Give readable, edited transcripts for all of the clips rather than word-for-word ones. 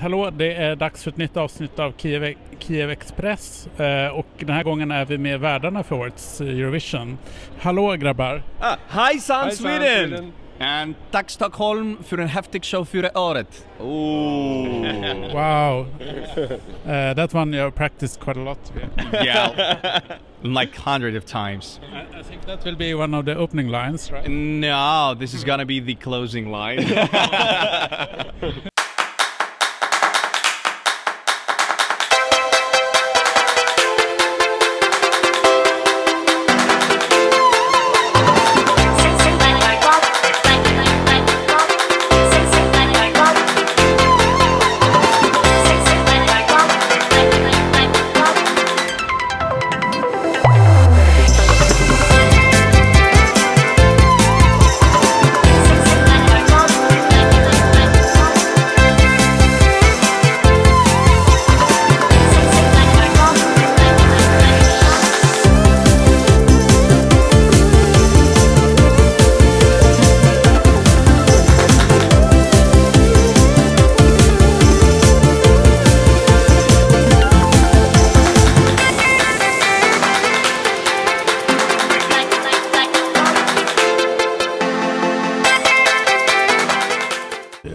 Hallå, det är dags för ett nytt avsnitt av Kiev Express och den här gången är vi med värdarna för årets Eurovision. Hallå grabbar! Hejsan Sweden! And tack Stockholm för en häftig show förra året. Oh. Wow. That one you practiced quite a lot. Yeah, like hundreds of times. I think that will be one of the opening lines, right? No, this is gonna be the closing line.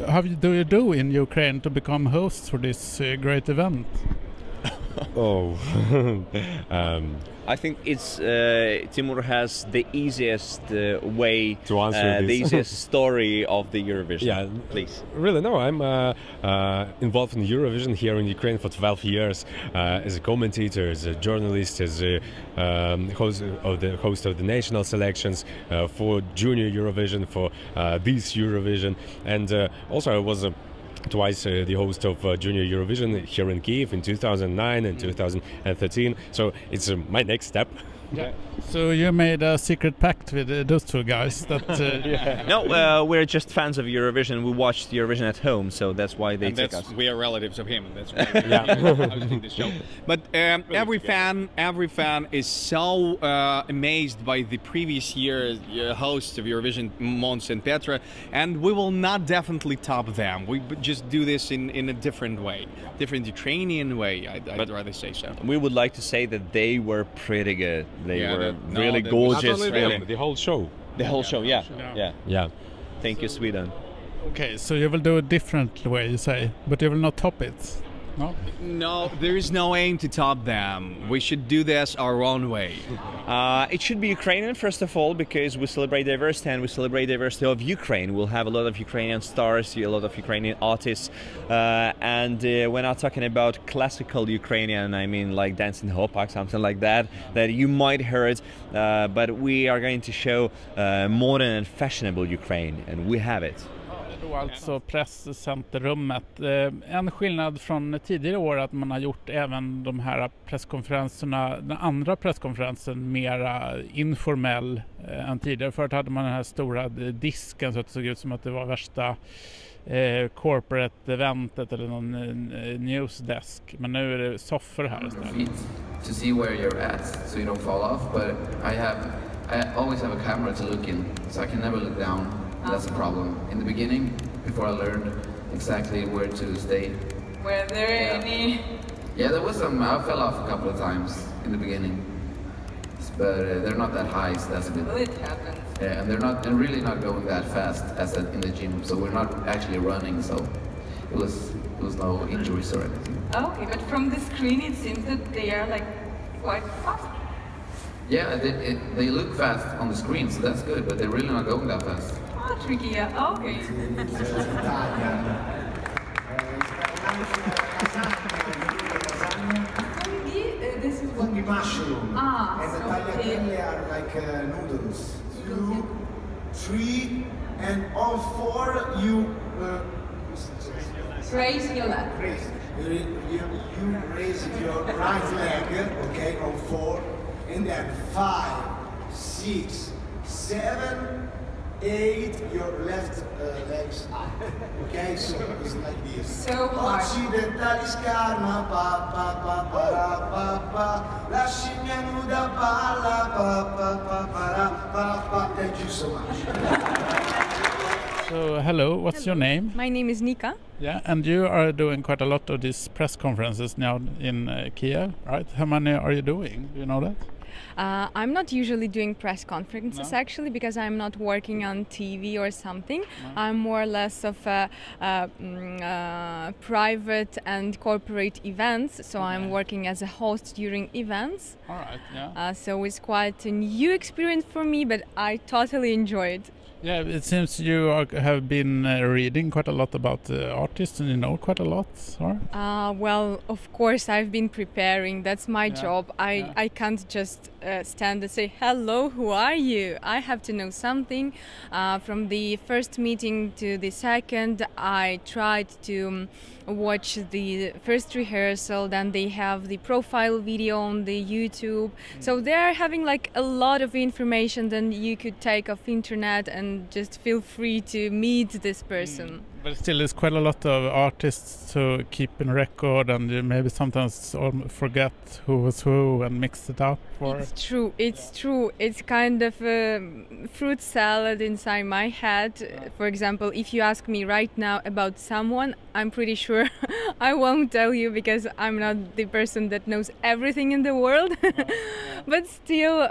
How do you do in Ukraine to become hosts for this great event? I think it's Timur has the easiest way to answer the easiest story of the Eurovision. Yeah, please. Really, no. I'm involved in Eurovision here in Ukraine for 12 years as a commentator, as a journalist, as a host of the national selections for Junior Eurovision, for this Eurovision, and also I was twice the host of Junior Eurovision here in Kyiv in 2009 and 2013. So it's my next step. Yeah. So you made a secret pact with those two guys that No, we're just fans of Eurovision. We watched Eurovision at home, so that's why they took us. We are relatives of him. That's why hosting this show. But every fan is so amazed by the previous year hosts of Eurovision, Mons and Petra, and we will not definitely top them. We just do this in a different way, different Ukrainian way. I'd rather say so. We would like to say that they were pretty good. They were really Not gorgeous. only Really. them, the whole show. The whole show, yeah. Thank you, Sweden. Okay, so you will do a different way, you say, but you will not top it. No? No, there is no aim to top them. We should do this our own way. It should be Ukrainian, first of all, because we celebrate diversity and we celebrate diversity of Ukraine. We'll have a lot of Ukrainian stars, a lot of Ukrainian artists, and we're not talking about classical Ukrainian, I mean like dancing hopak, something like that you might heard, but we are going to show modern and fashionable Ukraine, and we have it. Alltså presscenterrummet. En skillnad från tidigare år att man har gjort även de här presskonferenserna, den andra presskonferensen mera informell än tidigare. Förut hade man den här stora disken så att det såg ut som att det var värsta corporate eventet eller någon newsdesk. Men nu är det soffor här istället. To see where you're at so you don't fall off, but I always have a camera to look in, so I can never look down. That's a problem. In the beginning, before I learned exactly where to stay. Were there any? Yeah, there was some. I fell off a couple of times in the beginning, but they're not that high, so that's a bit. Well, it happens. Yeah, and they're really not going that fast as in the gym. So we're not actually running. So it was no injuries or anything. Okay, but from the screen, it seems that they are like quite fast. Yeah, they look fast on the screen, so that's good. But they're really not going that fast. Tricky, yeah. Okay. This is Fungi mushroom. And the tagliatelle okay. are like noodles. 2, 3, and on 4 you raise your leg. You raise your right leg, okay, on 4, and then 5, 6, 7, 8, your left legs. Okay, so it's like this. So hard. Occidentalis karma, pa pa pa pa pa pa. La scimmia nuda balla, pa pa pa pa pa pa. Thank you so much. So hello, what's your name? My name is Nika. Yeah, and you are doing quite a lot of these press conferences now in Kiev, right? How many are you doing? Do you know that? I'm not usually doing press conferences actually, because I'm not working on TV or something. I'm more or less of private and corporate events, so I'm working as a host during events. All right, yeah. So it's quite a new experience for me, but I totally enjoy it. Yeah, it seems you have been reading quite a lot about artists, and you know quite a lot, or? Well, of course, I've been preparing. That's my job. I can't just stand and say, hello, who are you? I have to know something. From the first meeting to the second, I tried to watch the first rehearsal, then they have the profile video on the YouTube. So they're having like a lot of information that you could take off internet and just feel free to meet this person. But still, there's quite a lot of artists to keep in record, and you maybe sometimes forget who was who and mix it up. Or it's true. It's true. It's kind of a fruit salad inside my head. For example, if you ask me right now about someone, I'm pretty sure I won't tell you, because I'm not the person that knows everything in the world. But still,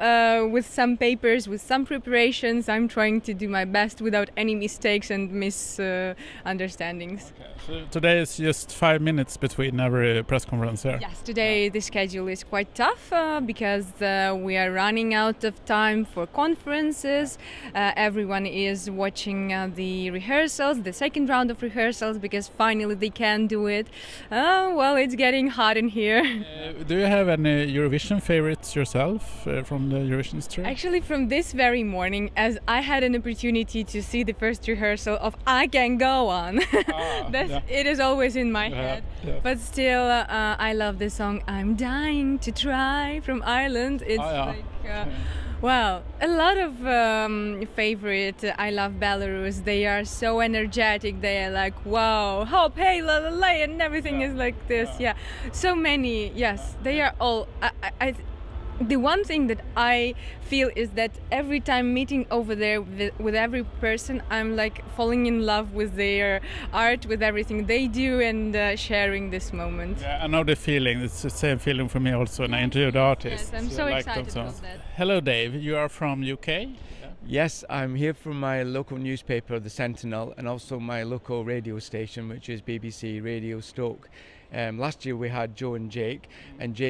with some papers, with some preparations, I'm trying to do my best without any mistakes and misunderstandings. Okay. So today is just 5 minutes between every press conference here. Yes, today the schedule is quite tough because we are running out of time for conferences. Everyone is watching the rehearsals, the second round of rehearsals, because finally they can do it. Well, it's getting hot in here. Do you have any Eurovision favorites yourself from the Eurovision history? Actually, from this very morning, as I had an opportunity to see the first rehearsal of I Can Go On. It is always in my head. Yeah. But still, I love the song I'm Dying to Try from Ireland. It's well, a lot of favorite. I love Belarus. They are so energetic. They are like, wow, hope, hey, la la la, and everything is like this. Yeah, so many. Yes, they are all. The one thing that I feel is that every time meeting over there with every person, I'm like falling in love with their art, with everything they do, and sharing this moment. Yeah, I know the feeling. It's the same feeling for me also when I interviewed artists. Yes, I'm so excited about that. Hello, Dave. You are from UK? Yeah. Yes, I'm here from my local newspaper, The Sentinel, and also my local radio station, which is BBC Radio Stouk. Last year we had Joe and Jake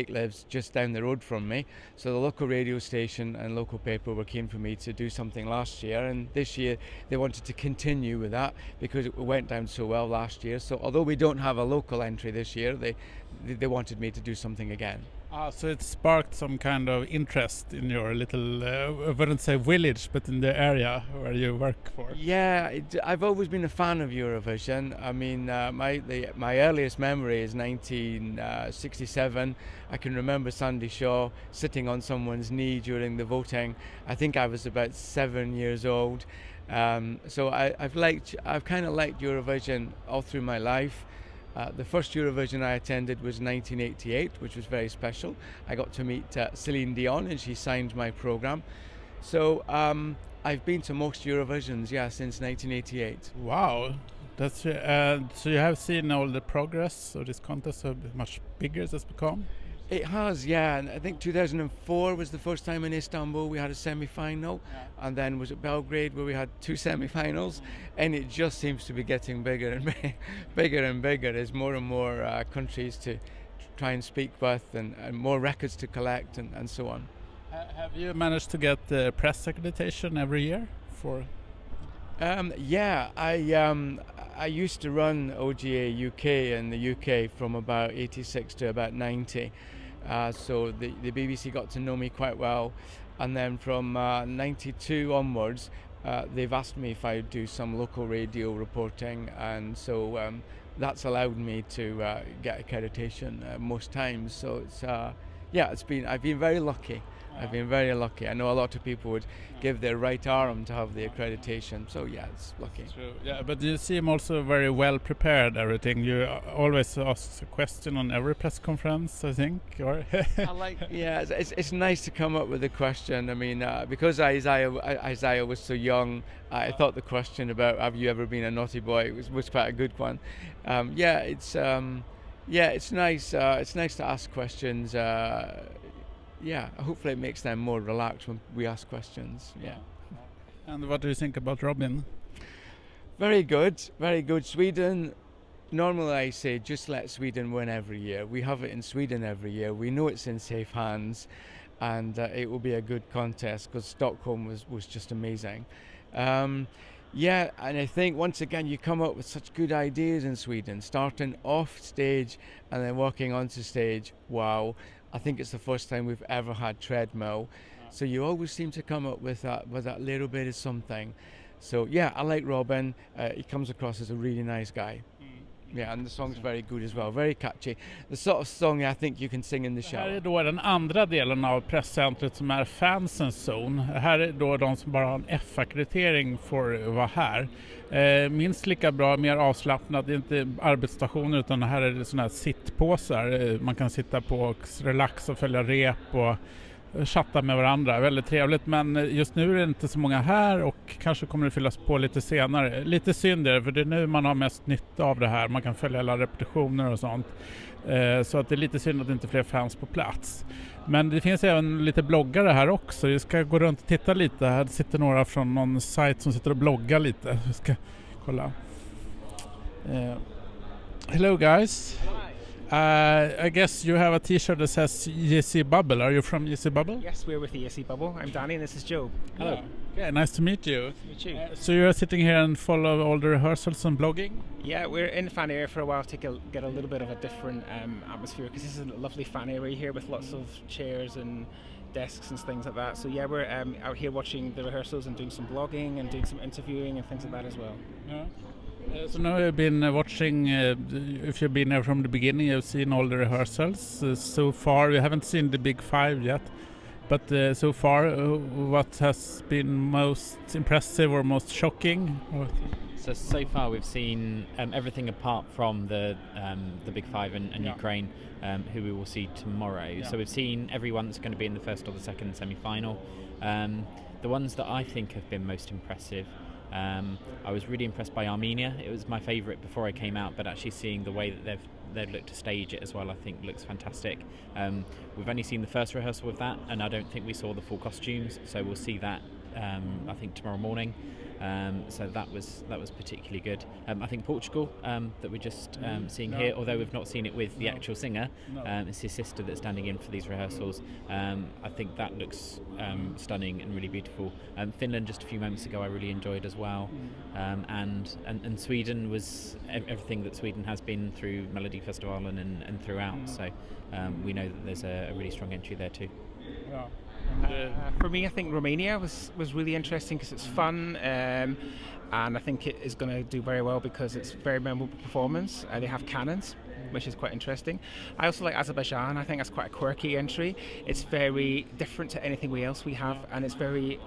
lives just down the road from me, so the local radio station and local paper were keen for me to do something last year, and this year they wanted to continue with that because it went down so well last year. So although we don't have a local entry this year, they wanted me to do something again. So it sparked some kind of interest in your little, I wouldn't say village, but in the area where you work for. Yeah, I've always been a fan of Eurovision. I mean, my earliest memory is 1967. I can remember Sandy Shaw sitting on someone's knee during the voting. I think I was about 7 years old. So I've kind of liked Eurovision all through my life. The first Eurovision I attended was 1988, which was very special. I got to meet Celine Dion, and she signed my program. So I've been to most Eurovisions, since 1988. Wow, that's so you have seen all the progress of this contest, how much bigger it has become? It has, yeah, and I think 2004 was the first time in Istanbul we had a semi-final, and then was at Belgrade where we had 2 semi-finals, and it just seems to be getting bigger and bigger and bigger as more and more countries to try and speak with, and more records to collect, and so on. Have you managed to get the press accreditation every year for? Yeah, I used to run OGA UK in the UK from about 86 to about 90. So the BBC got to know me quite well, and then from 92 onwards they've asked me if I would do some local radio reporting, and so that's allowed me to get accreditation most times. So yeah, I've been very lucky. I've been very lucky. I know a lot of people would give their right arm to have the accreditation. So yeah, it's lucky. True. Yeah, but you seem also very well prepared. Everything you always ask a question on every press conference, I think. Or I like. Yeah, it's nice to come up with a question. I mean, because Isaiah was so young, I thought the question about have you ever been a naughty boy was quite a good one. Yeah, it's nice. It's nice to ask questions. Yeah, hopefully it makes them more relaxed when we ask questions. Yeah. And what do you think about Robin? Very good, very good. Sweden, normally I say just let Sweden win every year. We have it in Sweden every year. We know it's in safe hands, and it will be a good contest because Stockholm was just amazing. Yeah, and I think once again you come up with such good ideas in Sweden, starting off stage and then walking onto stage. Wow. I think it's the first time we've ever had treadmill, so you always seem to come up with that little bit of something. So yeah, I like Robin. He comes across as a really nice guy. Yeah, and the song's very good as well, very catchy. The sort of song I think you can sing in the shower. Här är då den andra delen av presscentret som är fansens zone. Här är då de som bara har en F-akkreditering får vara här. Minst lika bra, mer avslappnat, det är inte arbetsstationer utan här är det såna här sittpåsar. Man kan sitta på och relaxa och följa rep och chatta med varandra. Väldigt trevligt, men just nu är det inte så många här och kanske kommer det fyllas på lite senare. Lite synd är det, för det är nu man har mest nytta av det här. Man kan följa alla repetitioner och sånt. Så att det är lite synd att det inte är fler fans på plats. Men det finns även lite bloggare här också. Vi ska gå runt och titta lite. Här sitter några från någon sajt som sitter och bloggar lite. Vi ska kolla. Hello guys. I guess you have a t-shirt that says ESCbubble. Are you from ESCbubble? Yes, we're with ESCbubble. I'm Danny and this is Joe. Hello. Yeah, nice to meet you. Nice to meet you. So you're sitting here and follow all the rehearsals and blogging? Yeah, we're in the fan area for a while to get a little bit of a different atmosphere, because this is a lovely fan area here with lots of chairs and desks and things like that. So yeah, we're out here watching the rehearsals and doing some blogging and doing some interviewing and things like that as well. Yeah. So now you've been watching, if you've been there from the beginning, you've seen all the rehearsals. So far, we haven't seen the big five yet, but so far, what has been most impressive or most shocking? So far we've seen everything apart from the big five and Ukraine, who we will see tomorrow. Yeah. So we've seen everyone that's going to be in the first or the second semi-final. The ones that I think have been most impressive, I was really impressed by Armenia. It was my favourite before I came out, but actually seeing the way that they've looked to stage it as well, I think looks fantastic. We've only seen the first rehearsal with that, and I don't think we saw the full costumes, so we'll see that I think tomorrow morning. So that was particularly good. I think Portugal that we're just seeing here, although we've not seen it with the actual singer, it's his sister that's standing in for these rehearsals. I think that looks stunning and really beautiful. Finland just a few moments ago I really enjoyed as well, and Sweden was everything that Sweden has been through Melody Festival and throughout. So we know that there's a really strong entry there too. Yeah. For me, I think Romania was really interesting because it's fun, and I think it is going to do very well because it's a very memorable performance. They have cannons, which is quite interesting. I also like Azerbaijan. I think that's quite a quirky entry. It's very different to anything else we have, and it's very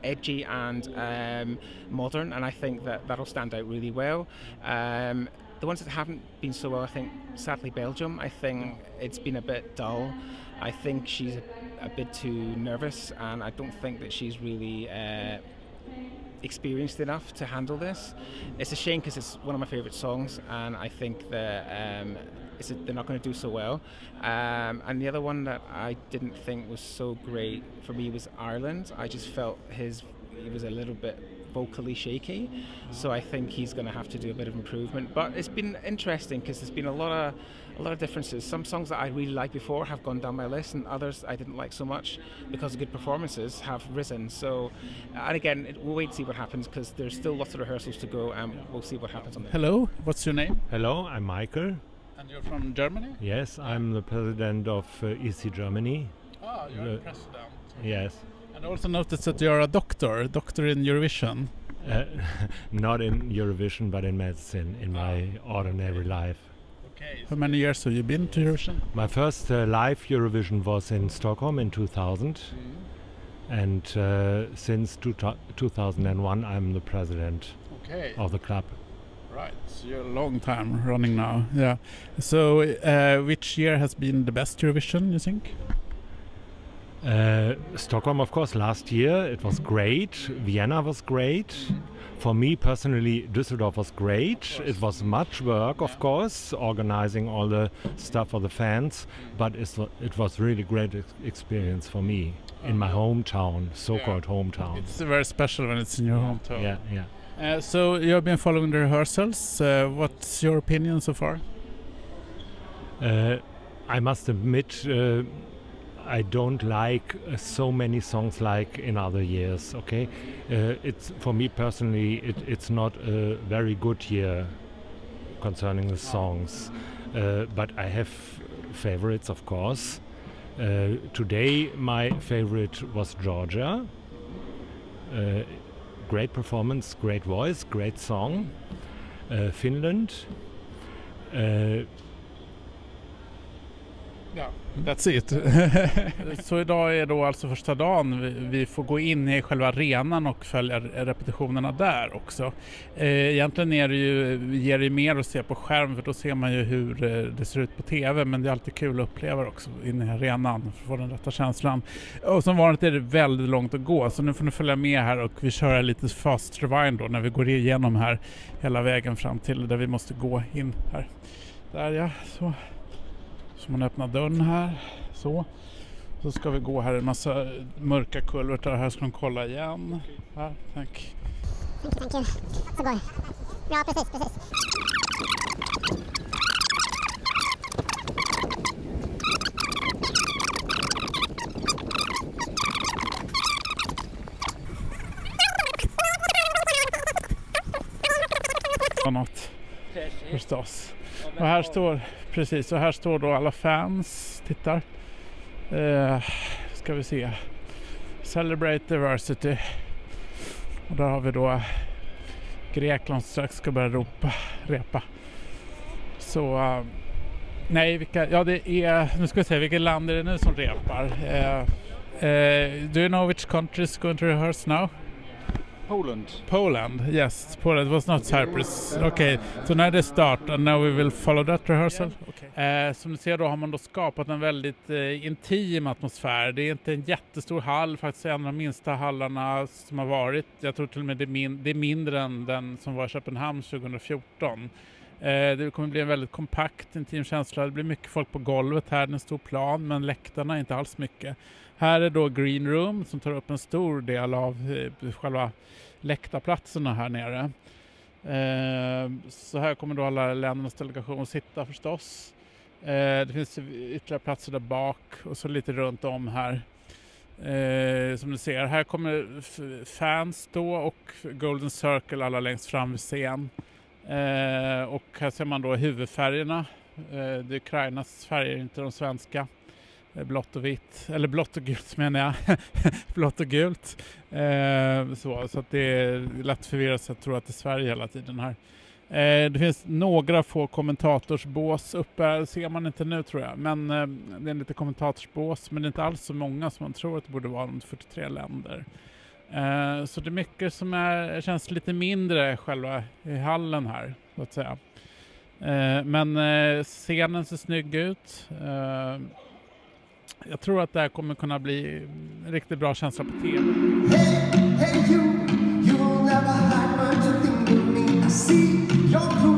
edgy and modern, and I think that'll stand out really well. The ones that haven't been so well, I think, sadly, Belgium. I think it's been a bit dull. I think she's a bit too nervous, and I don't think that she's really experienced enough to handle this. It's a shame because it's one of my favourite songs, and I think that they're not going to do so well. And the other one that I didn't think was so great for me was Ireland. I just felt he was a little bit vocally shaky, so I think he's going to have to do a bit of improvement. But it's been interesting because there's been a lot of differences. Some songs that I really liked before have gone down my list, and others I didn't like so much because of good performances have risen. So, and again, we'll wait and see what happens because there's still lots of rehearsals to go, and we'll see what happens on there. Hello, what's your name? Hello, I'm Michael. And you're from Germany? Yes, I'm the president of EC Germany. Oh, you're the president. Yes. And I also noticed that you're a doctor in Eurovision. Not in Eurovision, but in medicine, in my ordinary life. Okay. How many years have you been to Eurovision? My first live Eurovision was in Stockholm in 2000. And since 2001 I'm the president of the club. Right, so you're a long time running now. Yeah. So which year has been the best Eurovision, you think? Stockholm, of course, last year it was great. Vienna was great. For me personally, Düsseldorf was great. It was much work, of course, organizing all the stuff for the fans, but it was really great experience for me in my hometown, so-called hometown. It's very special when it's in your hometown. Yeah, yeah. So you have been following the rehearsals. What's your opinion so far? I must admit, I don't like so many songs like in other years. Okay, it's for me personally, it's not a very good year concerning the songs, but I have favorites, of course. Today my favorite was Georgia. Great performance, great voice, great song. Finland. Ja, that's it. Så idag är då alltså första dagen vi får gå in i själva arenan och följa repetitionerna där också. Egentligen är det ger det mer att se på skärm, för då ser man ju hur det ser ut på tv, men det är alltid kul att uppleva också in i arenan för att få den rätta känslan. Och som vanligt är det väldigt långt att gå, så nu får ni följa med här och vi kör lite fast rewind då när vi går igenom här hela vägen fram till där vi måste gå in här. Där ja, så. Så man öppnar dörren här, så ska vi gå här en massa mörka kulvertar. Här ska de kolla igen. Här, tack. Thank you. Så går. Ja, precis. Något, förstås. Och här står, precis, och här står då alla fans, tittar. Ska vi se. Celebrate diversity. Och där har vi då Grekland strax ska börja repa. Så, nej, det är, nu ska vi se, vilket land är det nu som repar? Do you know which country is going to rehearse now? Poland, yes. Poland was not Cyprus. Okay, so now they start and now we will follow that rehearsal. Okay. Som ni ser då har man då skapat en väldigt intim atmosfär. Det är inte en jättestor hall, faktiskt en av de minsta hallarna som har varit. Jag tror till och med det är mindre än den som var i Köpenhamn 2014. Det kommer bli en väldigt kompakt, intim känsla. Det blir mycket folk på golvet här, en stor plan, men läktarna är inte alls mycket. Här är då Green Room som tar upp en stor del av själva läktarplatserna här nere. Så här kommer då alla ländernas delegation att sitta förstås. Det finns ytterligare platser där bak och så lite runt om här. Som du ser, här kommer fans då och Golden Circle alla längst fram vid scen. Och här ser man då huvudfärgerna. Det är Ukrainas färger, inte de svenska. Blått och vitt, eller blått och gult menar jag. Blått och gult. Så att det är lätt förvirrat så jag tror att det är Sverige hela tiden här. Det finns några få kommentatorsbås uppe, ser man inte nu tror jag. Men det är lite kommentatorsbås, men det är inte alls så många som man tror att det borde vara, 43 länder. Så det är mycket som känns lite mindre själva i hallen här, så att säga. Men scenen ser snygg ut. Jag tror att det här kommer kunna bli en riktigt bra känsla på tv. Hey, you will never hide, but you think of me. I see your